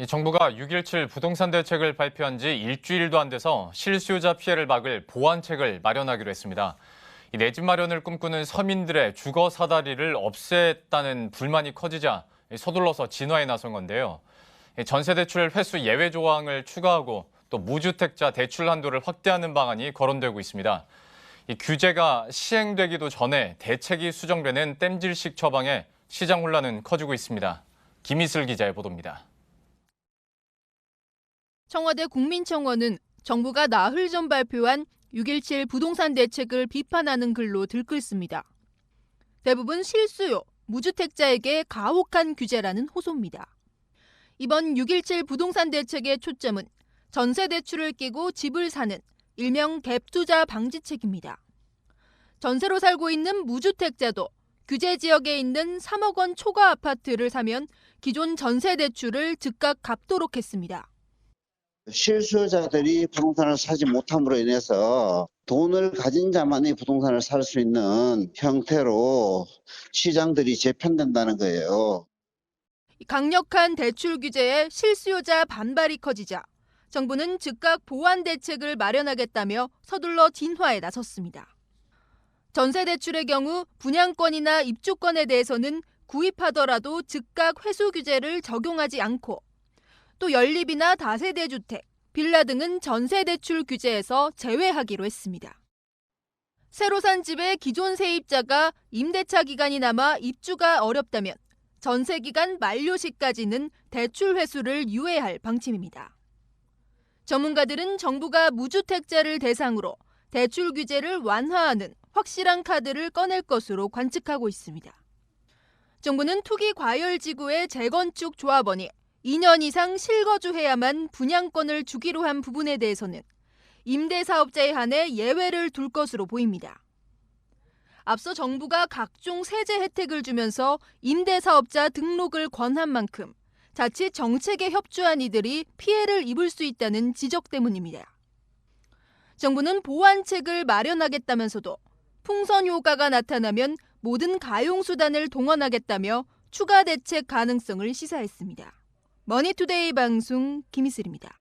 정부가 6.17 부동산 대책을 발표한 지 일주일도 안 돼서 실수요자 피해를 막을 보완책을 마련하기로 했습니다. 내 집 마련을 꿈꾸는 서민들의 주거 사다리를 없앴다는 불만이 커지자 서둘러서 진화에 나선 건데요. 전세 대출 회수 예외 조항을 추가하고 또 무주택자 대출 한도를 확대하는 방안이 거론되고 있습니다. 규제가 시행되기도 전에 대책이 수정되는 땜질식 처방에 시장 혼란은 커지고 있습니다. 김희슬 기자의 보도입니다. 청와대 국민청원은 정부가 나흘 전 발표한 6.17 부동산 대책을 비판하는 글로 들끓습니다. 대부분 실수요, 무주택자에게 가혹한 규제라는 호소입니다. 이번 6.17 부동산 대책의 초점은 전세 대출을 끼고 집을 사는 일명 갭투자 방지책입니다. 전세로 살고 있는 무주택자도 규제 지역에 있는 3억 원 초과 아파트를 사면 기존 전세 대출을 즉각 갚도록 했습니다. 실수요자들이 부동산을 사지 못함으로 인해서 돈을 가진 자만이 부동산을 살 수 있는 형태로 시장들이 재편된다는 거예요. 강력한 대출 규제에 실수요자 반발이 커지자 정부는 즉각 보완 대책을 마련하겠다며 서둘러 진화에 나섰습니다. 전세 대출의 경우 분양권이나 입주권에 대해서는 구입하더라도 즉각 회수 규제를 적용하지 않고 또 연립이나 다세대 주택, 빌라 등은 전세 대출 규제에서 제외하기로 했습니다. 새로 산 집의 기존 세입자가 임대차 기간이 남아 입주가 어렵다면 전세 기간 만료 시까지는 대출 회수를 유예할 방침입니다. 전문가들은 정부가 무주택자를 대상으로 대출 규제를 완화하는 확실한 카드를 꺼낼 것으로 관측하고 있습니다. 정부는 투기 과열 지구의 재건축 조합원이 2년 이상 실거주해야만 분양권을 주기로 한 부분에 대해서는 임대사업자에 한해 예외를 둘 것으로 보입니다. 앞서 정부가 각종 세제 혜택을 주면서 임대사업자 등록을 권한 만큼 자칫 정책에 협조한 이들이 피해를 입을 수 있다는 지적 때문입니다. 정부는 보완책을 마련하겠다면서도 풍선 효과가 나타나면 모든 가용수단을 동원하겠다며 추가 대책 가능성을 시사했습니다. 머니투데이 방송 김희슬입니다.